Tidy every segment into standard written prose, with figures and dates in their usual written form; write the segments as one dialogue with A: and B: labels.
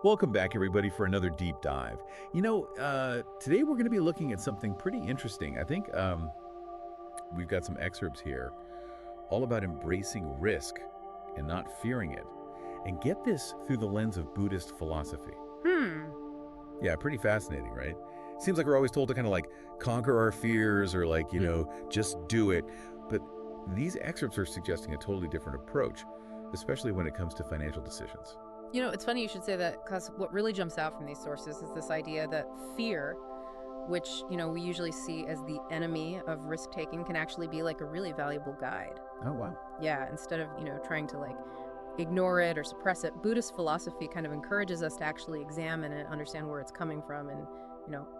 A: Welcome back, everybody, for another deep dive. Today we're going to be looking at something pretty interesting. I think we've got some excerpts here all about embracing risk and not fearing it. And get this through the lens of Buddhist philosophy.
B: Hmm.
A: Yeah, pretty fascinating, right? Seems like we're always told to kind of like conquer our fears or like, just do it. But these excerpts are suggesting a totally different approach, especially when it comes to financial decisions.
B: You know, it's funny you should say that because what really jumps out from these sources is this idea that fear, which, we usually see as the enemy of risk taking, can actually be like a really valuable guide.
A: Oh, wow.
B: Yeah, instead of, trying to like ignore it or suppress it, Buddhist philosophy kind of encourages us to actually examine it, understand where it's coming from, and,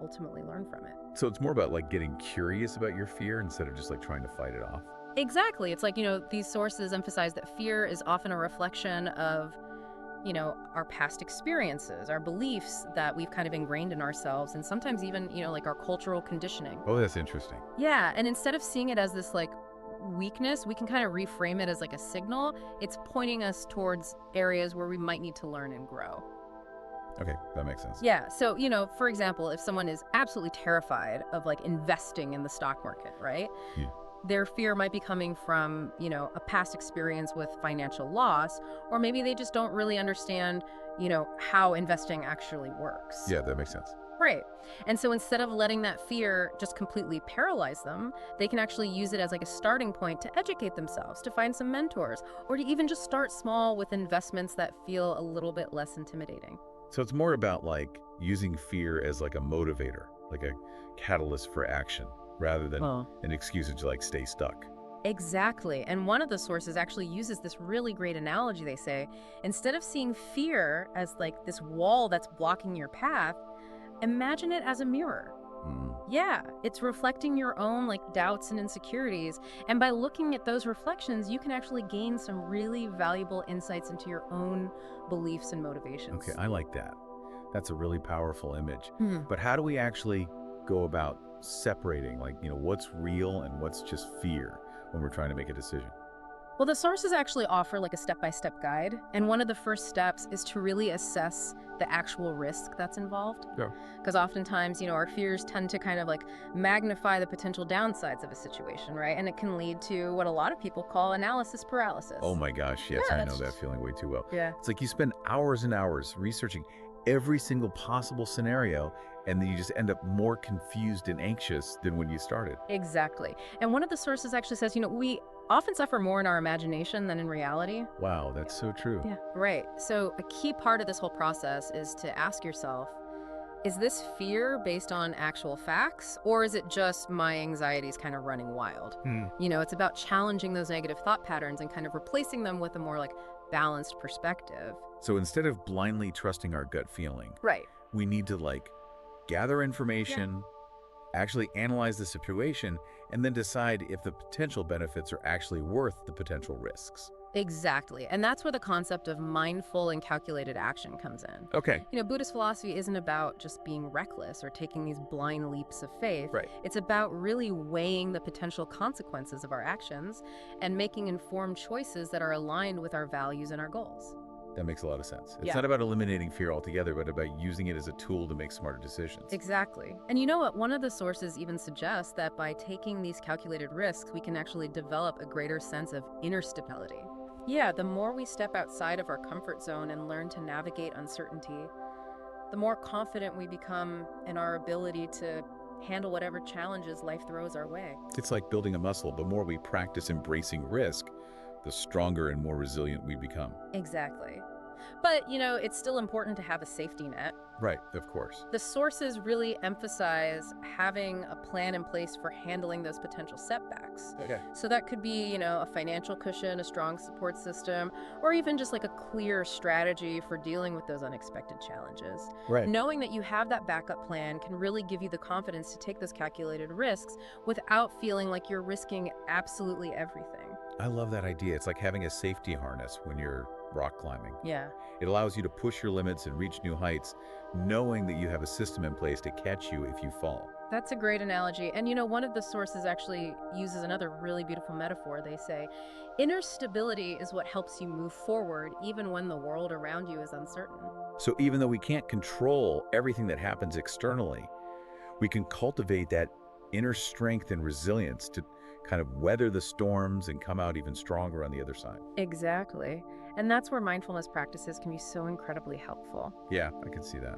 B: ultimately learn from it.
A: So it's more about like getting curious about your fear instead of just like trying to fight it off.
B: Exactly. It's like, these sources emphasize that fear is often a reflection of our past experiences, our beliefs that we've kind of ingrained in ourselves, and sometimes even, like our cultural conditioning.
A: Oh, that's interesting.
B: Yeah, and instead of seeing it as this like weakness, we can kind of reframe it as like a signal. It's pointing us towards areas where we might need to learn and grow.
A: Okay, that makes sense.
B: Yeah, so, for example, if someone is absolutely terrified of like investing in the stock market, right?
A: Yeah.
B: Their fear might be coming from, a past experience with financial loss, or maybe they just don't really understand, how investing actually works.
A: Yeah, that makes sense.
B: Right. And so instead of letting that fear just completely paralyze them, they can actually use it as like a starting point to educate themselves, to find some mentors, or to even just start small with investments that feel a little bit less intimidating.
A: So it's more about like using fear as like a motivator, like a catalyst for action, rather than an excuse to like stay stuck.
B: Exactly. And one of the sources actually uses this really great analogy. They say, instead of seeing fear as like this wall that's blocking your path, imagine it as a mirror.
A: Mm.
B: Yeah, it's reflecting your own like doubts and insecurities. And by looking at those reflections, you can actually gain some really valuable insights into your own beliefs and motivations.
A: Okay, I like that. That's a really powerful image.
B: Hmm.
A: But how do we actually go about separating like, what's real and what's just fear when we're trying to make a decision?
B: Well, the sources actually offer like a step-by-step guide. And one of the first steps is to really assess the actual risk that's involved.
A: Yeah.
B: Because oftentimes, our fears tend to kind of like magnify the potential downsides of a situation, right? And it can lead to what a lot of people call analysis paralysis.
A: Oh my gosh, yes,
B: Yeah,
A: I
B: that's
A: know that
B: just-
A: feeling way too well.
B: Yeah.
A: It's like you spend hours and hours researching every single possible scenario, and then you just end up more confused and anxious than when you started.
B: Exactly. And one of the sources actually says, we often suffer more in our imagination than in reality.
A: Wow, that's so true.
B: Yeah. Right. So a key part of this whole process is to ask yourself, is this fear based on actual facts, or is it just my anxieties kind of running wild? It's about challenging those negative thought patterns and kind of replacing them with a more like balanced perspective.
A: So instead of blindly trusting our gut feeling,
B: Right.
A: we need to like gather information, actually analyze the situation, and then decide if the potential benefits are actually worth the potential risks.
B: Exactly. And that's where the concept of mindful and calculated action comes in.
A: Okay.
B: Buddhist philosophy isn't about just being reckless or taking these blind leaps of faith.
A: Right.
B: It's about really weighing the potential consequences of our actions and making informed choices that are aligned with our values and our goals.
A: That makes a lot of sense. It's
B: Yeah.
A: not about eliminating fear altogether, but about using it as a tool to make smarter decisions.
B: Exactly. And you know what? One of the sources even suggests that by taking these calculated risks, we can actually develop a greater sense of inner stability. Yeah, the more we step outside of our comfort zone and learn to navigate uncertainty, the more confident we become in our ability to handle whatever challenges life throws our way.
A: It's like building a muscle. The more we practice embracing risk, the stronger and more resilient we become.
B: Exactly. But, it's still important to have a safety net.
A: Right, of course.
B: The sources really emphasize having a plan in place for handling those potential setbacks.
A: Okay.
B: So that could be, a financial cushion, a strong support system, or even just like a clear strategy for dealing with those unexpected challenges.
A: Right.
B: Knowing that you have that backup plan can really give you the confidence to take those calculated risks without feeling like you're risking absolutely everything.
A: I love that idea. It's like having a safety harness when you're rock climbing.
B: Yeah.
A: It allows you to push your limits and reach new heights, knowing that you have a system in place to catch you if you fall.
B: That's a great analogy. And one of the sources actually uses another really beautiful metaphor. They say, inner stability is what helps you move forward even when the world around you is uncertain.
A: So even though we can't control everything that happens externally, we can cultivate that inner strength and resilience to kind of weather the storms and come out even stronger on the other side.
B: Exactly. And that's where mindfulness practices can be so incredibly helpful.
A: Yeah, I can see that.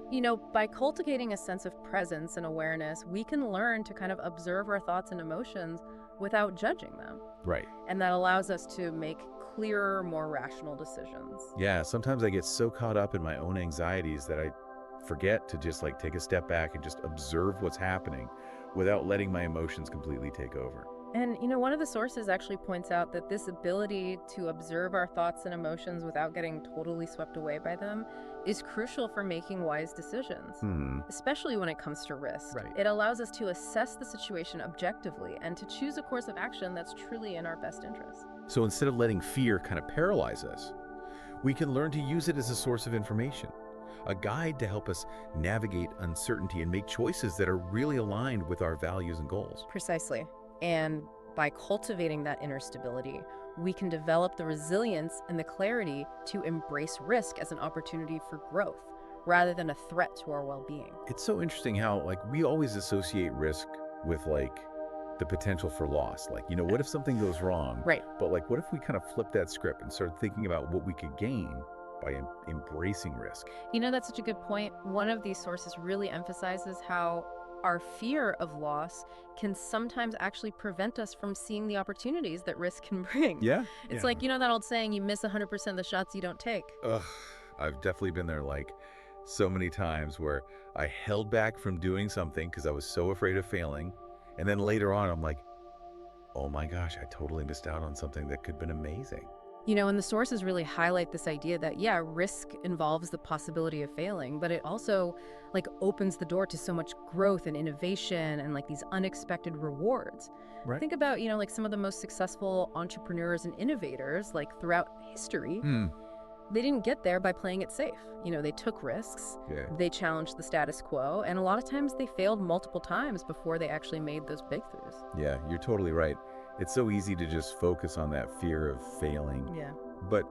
B: By cultivating a sense of presence and awareness, we can learn to kind of observe our thoughts and emotions without judging them.
A: Right.
B: And that allows us to make clearer, more rational decisions.
A: Yeah, sometimes I get so caught up in my own anxieties that I forget to just like take a step back and just observe what's happening without letting my emotions completely take over.
B: And, one of the sources actually points out that this ability to observe our thoughts and emotions without getting totally swept away by them is crucial for making wise decisions, especially when it comes to risk.
A: Right.
B: It allows us to assess the situation objectively and to choose a course of action that's truly in our best interest.
A: So instead of letting fear kind of paralyze us, we can learn to use it as a source of information, a guide to help us navigate uncertainty and make choices that are really aligned with our values and goals.
B: Precisely. And by cultivating that inner stability, we can develop the resilience and the clarity to embrace risk as an opportunity for growth rather than a threat to our well-being.
A: It's so interesting how we always associate risk with the potential for loss. What if something goes wrong?
B: Right.
A: But what if we kind of flip that script and start thinking about what we could gain by embracing risk?
B: That's such a good point. One of these sources really emphasizes how our fear of loss can sometimes actually prevent us from seeing the opportunities that risk can bring.
A: Yeah.
B: It's like, that old saying, you miss 100% of the shots you don't take.
A: Ugh, I've definitely been there so many times where I held back from doing something because I was so afraid of failing. And then later on, I'm like, oh my gosh, I totally missed out on something that could have been amazing.
B: And the sources really highlight this idea that, yeah, risk involves the possibility of failing, but it also opens the door to so much growth and innovation and these unexpected rewards.
A: Right.
B: Think about, some of the most successful entrepreneurs and innovators throughout history. They didn't get there by playing it safe. They took risks,
A: Yeah.
B: they challenged the status quo, and a lot of times they failed multiple times before they actually made those breakthroughs.
A: Yeah, you're totally right. It's so easy to just focus on that fear of failing.
B: Yeah.
A: But,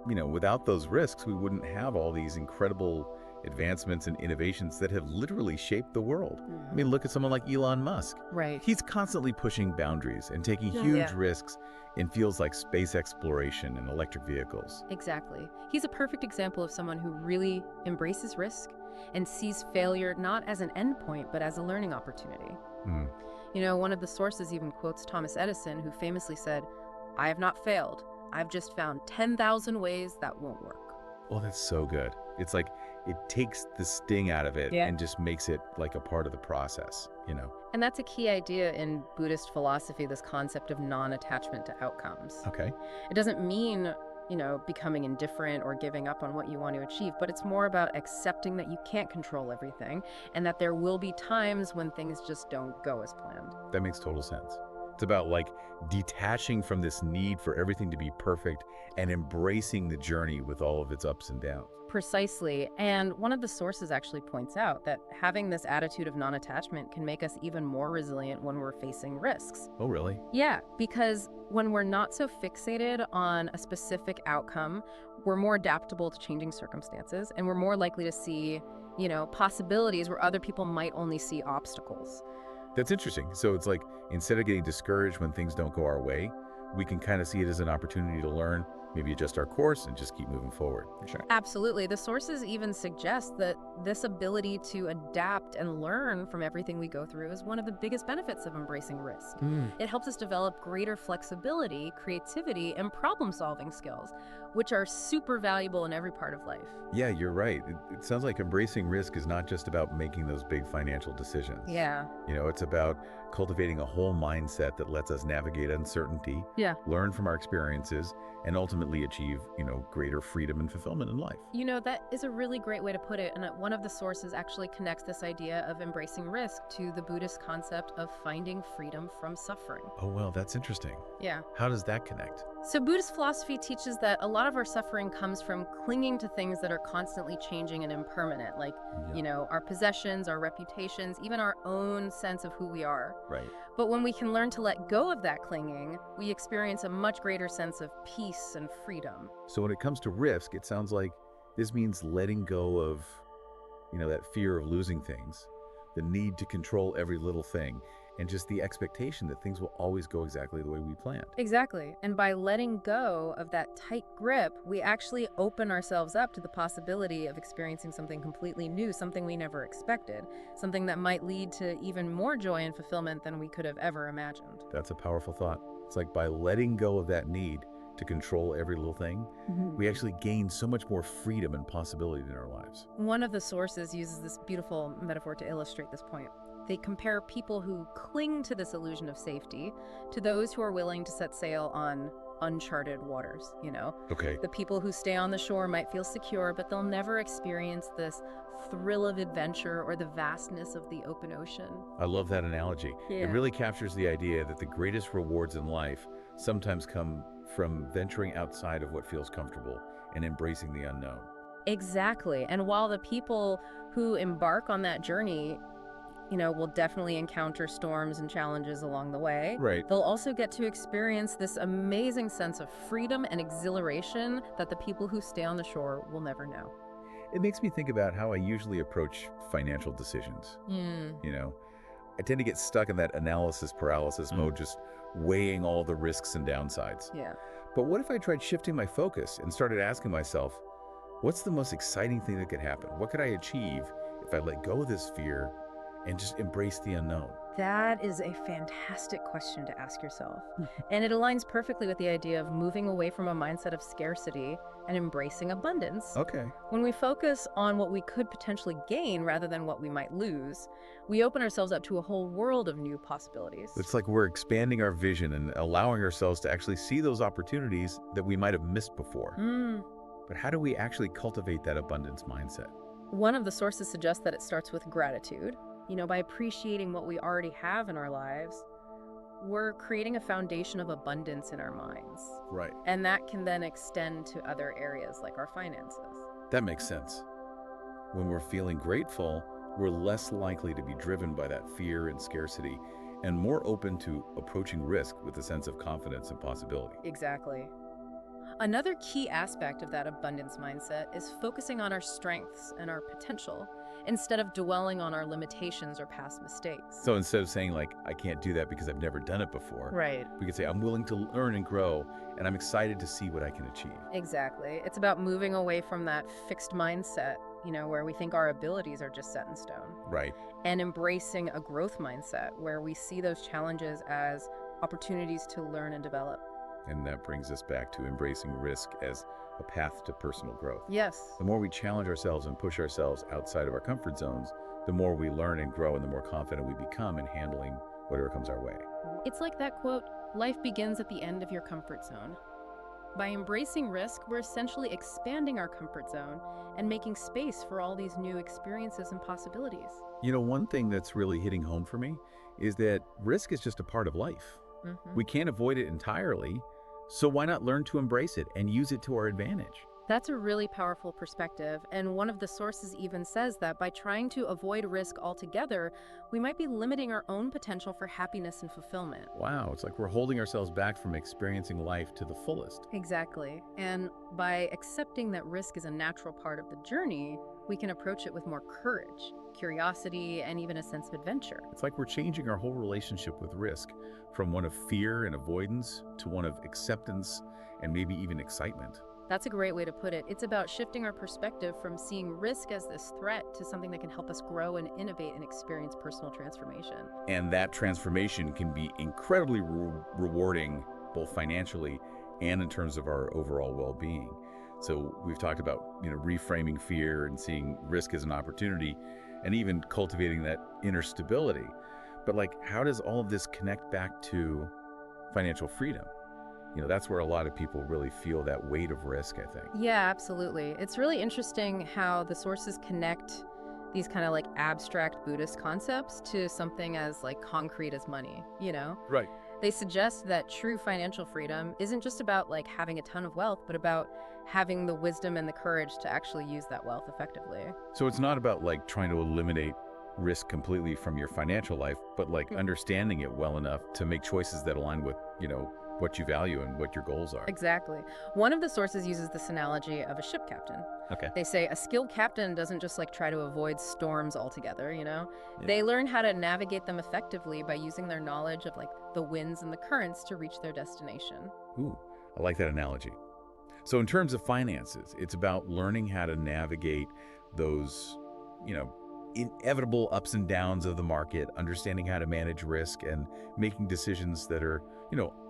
A: without those risks, we wouldn't have all these incredible advancements and innovations that have literally shaped the world. I mean, look at someone like Elon Musk.
B: Right.
A: He's constantly pushing boundaries and taking huge risks in fields like space exploration and electric vehicles.
B: Exactly. He's a perfect example of someone who really embraces risk and sees failure not as an endpoint, but as a learning opportunity. One of the sources even quotes Thomas Edison, who famously said, "I have not failed. I've just found 10,000 ways that won't work."
A: Well, that's so good. It's like it takes the sting out of it and just makes it like a part of the process,
B: And that's a key idea in Buddhist philosophy, this concept of non-attachment to outcomes.
A: Okay.
B: It doesn't mean, becoming indifferent or giving up on what you want to achieve, but it's more about accepting that you can't control everything and that there will be times when things just don't go as planned.
A: That makes total sense. It's about detaching from this need for everything to be perfect and embracing the journey with all of its ups and downs.
B: Precisely. And one of the sources actually points out that having this attitude of non-attachment can make us even more resilient when we're facing risks.
A: Oh, really?
B: Yeah, because when we're not so fixated on a specific outcome, we're more adaptable to changing circumstances, and we're more likely to see, possibilities where other people might only see obstacles.
A: That's interesting. So it's instead of getting discouraged when things don't go our way, we can kind of see it as an opportunity to learn, maybe adjust our course and just keep moving forward. Sure.
B: Absolutely. The sources even suggest that this ability to adapt and learn from everything we go through is one of the biggest benefits of embracing risk. It helps us develop greater flexibility, creativity, and problem-solving skills, which are super valuable in every part of life.
A: Yeah, you're right. It sounds like embracing risk is not just about making those big financial decisions.
B: Yeah.
A: It's about cultivating a whole mindset that lets us navigate uncertainty, learn from our experiences, and ultimately achieve, greater freedom and fulfillment in life.
B: That is a really great way to put it. And one of the sources actually connects this idea of embracing risk to the Buddhist concept of finding freedom from suffering.
A: Oh, well, that's interesting.
B: Yeah.
A: How does that connect?
B: So Buddhist philosophy teaches that a lot of our suffering comes from clinging to things that are constantly changing and impermanent, like,
A: Yeah.
B: our possessions, our reputations, even our own sense of who we are.
A: Right.
B: But when we can learn to let go of that clinging, we experience a much greater sense of peace and freedom.
A: So when it comes to risk, it sounds like this means letting go of, that fear of losing things, the need to control every little thing, and just the expectation that things will always go exactly the way we planned.
B: Exactly. And by letting go of that tight grip, we actually open ourselves up to the possibility of experiencing something completely new, something we never expected, something that might lead to even more joy and fulfillment than we could have ever imagined.
A: That's a powerful thought. It's like by letting go of that need to control every little thing, we actually gain so much more freedom and possibility in our lives.
B: One of the sources uses this beautiful metaphor to illustrate this point. They compare people who cling to this illusion of safety to those who are willing to set sail on uncharted waters,
A: Okay.
B: The people who stay on the shore might feel secure, but they'll never experience this thrill of adventure or the vastness of the open ocean.
A: I love that analogy.
B: Yeah.
A: It really captures the idea that the greatest rewards in life sometimes come from venturing outside of what feels comfortable and embracing the unknown.
B: Exactly. And while the people who embark on that journey will definitely encounter storms and challenges along the way.
A: Right.
B: They'll also get to experience this amazing sense of freedom and exhilaration that the people who stay on the shore will never know.
A: It makes me think about how I usually approach financial decisions. I tend to get stuck in that analysis paralysis mode, just weighing all the risks and downsides.
B: Yeah.
A: But what if I tried shifting my focus and started asking myself, what's the most exciting thing that could happen? What could I achieve if I let go of this fear and just embrace the unknown?
B: That is a fantastic question to ask yourself. And it aligns perfectly with the idea of moving away from a mindset of scarcity and embracing abundance.
A: Okay.
B: When we focus on what we could potentially gain rather than what we might lose, we open ourselves up to a whole world of new possibilities.
A: It's like we're expanding our vision and allowing ourselves to actually see those opportunities that we might have missed before. But how do we actually cultivate that abundance mindset?
B: One of the sources suggests that it starts with gratitude. By appreciating what we already have in our lives, we're creating a foundation of abundance in our minds.
A: Right.
B: And that can then extend to other areas like our finances.
A: That makes sense. When we're feeling grateful, we're less likely to be driven by that fear and scarcity and more open to approaching risk with a sense of confidence and possibility.
B: Exactly. Another key aspect of that abundance mindset is focusing on our strengths and our potential instead of dwelling on our limitations or past mistakes.
A: So instead of saying like, I can't do that because I've never done it before,
B: Right.
A: we could say, I'm willing to learn and grow, and I'm excited to see what I can achieve.
B: Exactly. It's about moving away from that fixed mindset, where we think our abilities are just set in stone,
A: Right.
B: and embracing a growth mindset where we see those challenges as opportunities to learn and develop.
A: And that brings us back to embracing risk as a path to personal growth.
B: Yes.
A: The more we challenge ourselves and push ourselves outside of our comfort zones, the more we learn and grow and the more confident we become in handling whatever comes our way.
B: It's like that quote, life begins at the end of your comfort zone. By embracing risk, we're essentially expanding our comfort zone and making space for all these new experiences and possibilities.
A: One thing that's really hitting home for me is that risk is just a part of life. We can't avoid it entirely, so why not learn to embrace it and use it to our advantage?
B: That's a really powerful perspective, and one of the sources even says that by trying to avoid risk altogether, we might be limiting our own potential for happiness and fulfillment.
A: Wow, it's like we're holding ourselves back from experiencing life to the fullest.
B: Exactly. And by accepting that risk is a natural part of the journey, we can approach it with more courage, curiosity, and even a sense of adventure.
A: It's like we're changing our whole relationship with risk from one of fear and avoidance to one of acceptance and maybe even excitement.
B: That's a great way to put it. It's about shifting our perspective from seeing risk as this threat to something that can help us grow and innovate and experience personal transformation.
A: And that transformation can be incredibly rewarding, both financially and in terms of our overall well-being. So we've talked about, reframing fear and seeing risk as an opportunity and even cultivating that inner stability. But how does all of this connect back to financial freedom? That's where a lot of people really feel that weight of risk, I think.
B: Yeah, absolutely. It's really interesting how the sources connect these kind of abstract Buddhist concepts to something as concrete as money,
A: Right.
B: They suggest that true financial freedom isn't just about like having a ton of wealth, but about having the wisdom and the courage to actually use that wealth effectively.
A: So it's not about like trying to eliminate risk completely from your financial life, but like understanding it well enough to make choices that align with, what you value and what your goals are.
B: Exactly. One of the sources uses this analogy of a ship captain.
A: Okay.
B: They say a skilled captain doesn't just like try to avoid storms altogether, you know?
A: Yeah.
B: They learn how to navigate them effectively by using their knowledge of like the winds and the currents to reach their destination.
A: Ooh, I like that analogy. So in terms of finances, it's about learning how to navigate those, inevitable ups and downs of the market, understanding how to manage risk and making decisions that are,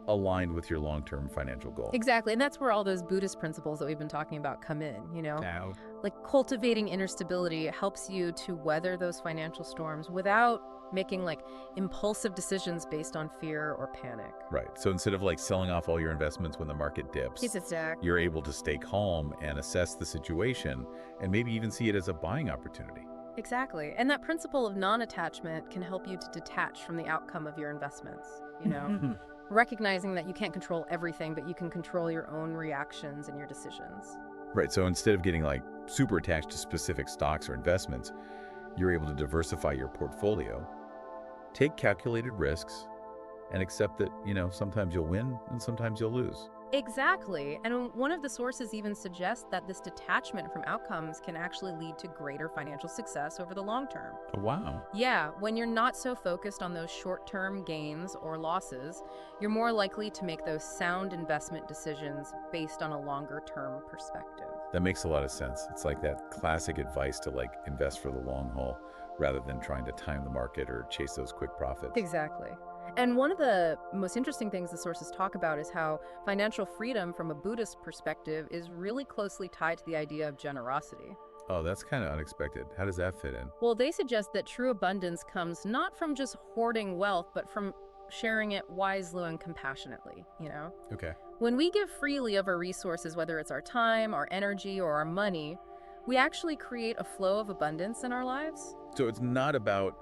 A: aligned with your long-term financial goal.
B: Exactly. And that's where all those Buddhist principles that we've been talking about come in, you know?
A: Now,
B: Like cultivating inner stability helps you to weather those financial storms without making like impulsive decisions based on fear or panic.
A: right. So instead of like selling off all your investments when the market dips,
B: It's a stack.
A: you're able to stay calm and assess the situation and maybe even see it as a buying opportunity.
B: Exactly. And that principle of non-attachment can help you to detach from the outcome of your investments, you know? Recognizing that you can't control everything, but you can control your own reactions and your decisions.
A: Right. So instead of getting like super attached to specific stocks or investments, you're able to diversify your portfolio, take calculated risks, and accept that, sometimes you'll win and sometimes you'll lose.
B: Exactly. And one of the sources even suggests that this detachment from outcomes can actually lead to greater financial success over the long term.
A: Oh, wow.
B: Yeah, when you're not so focused on those short-term gains or losses, you're more likely to make those sound investment decisions based on a longer-term perspective.
A: That makes a lot of sense. It's like that classic advice to like invest for the long haul rather than trying to time the market or chase those quick profits.
B: Exactly. And one of the most interesting things the sources talk about is how financial freedom from a Buddhist perspective is really closely tied to the idea of generosity.
A: Oh, that's kind of unexpected. How does that fit in?
B: Well, they suggest that true abundance comes not from just hoarding wealth, but from sharing it wisely and compassionately, you know?
A: Okay.
B: When we give freely of our resources, whether it's our time, our energy, or our money, we actually create a flow of abundance in our lives.
A: So it's not about,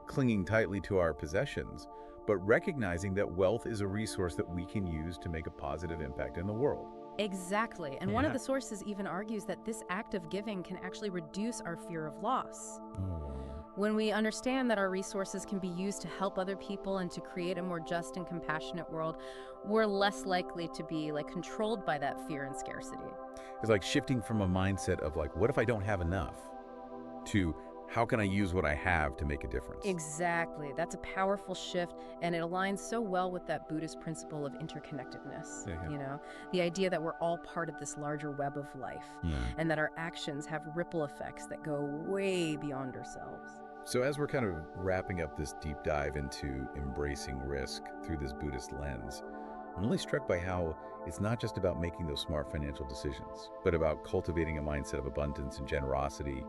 A: clinging tightly to our possessions, but recognizing that wealth is a resource that we can use to make a positive impact in the world.
B: Exactly. And one of
A: Yeah.
B: the sources even argues that this act of giving can actually reduce our fear of loss.
A: Oh.
B: When we understand that our resources can be used to help other people and to create a more just and compassionate world, we're less likely to be like controlled by that fear and scarcity.
A: It's like shifting from a mindset of like, what if I don't have enough, to how can I use what I have to make a difference?
B: Exactly. That's a powerful shift, and it aligns so well with that Buddhist principle of interconnectedness.
A: Yeah.
B: You know, the idea that we're all part of this larger web of life,
A: Yeah.
B: and that our actions have ripple effects that go way beyond ourselves.
A: So as we're kind of wrapping up this deep dive into embracing risk through this Buddhist lens, I'm really struck by how it's not just about making those smart financial decisions, but about cultivating a mindset of abundance and generosity,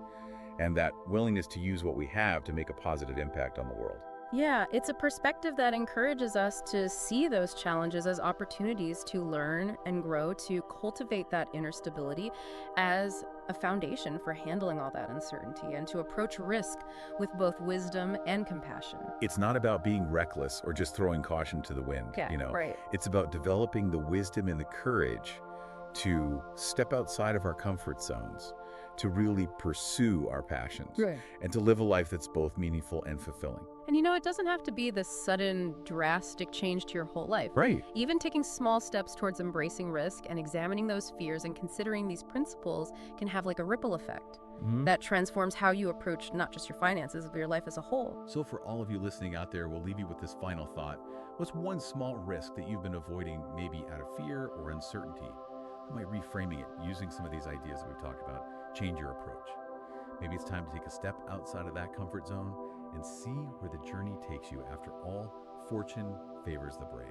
A: and that willingness to use what we have to make a positive impact on the world.
B: Yeah, it's a perspective that encourages us to see those challenges as opportunities to learn and grow, to cultivate that inner stability as a foundation for handling all that uncertainty, and to approach risk with both wisdom and compassion.
A: It's not about being reckless or just throwing caution to the wind,
B: Right.
A: It's about developing the wisdom and the courage to step outside of our comfort zones, to really pursue our passions,
B: Right.
A: and to live a life that's both meaningful and fulfilling.
B: And you know, it doesn't have to be this sudden, drastic change to your whole life.
A: Right.
B: Even taking small steps towards embracing risk and examining those fears and considering these principles can have like a ripple effect that transforms how you approach not just your finances, but your life as a whole.
A: So for all of you listening out there, we'll leave you with this final thought. What's one small risk that you've been avoiding, maybe out of fear or uncertainty? How might reframing it, using some of these ideas that we've talked about, change your approach? Maybe it's time to take a step outside of that comfort zone and see where the journey takes you. After all, fortune favors the brave.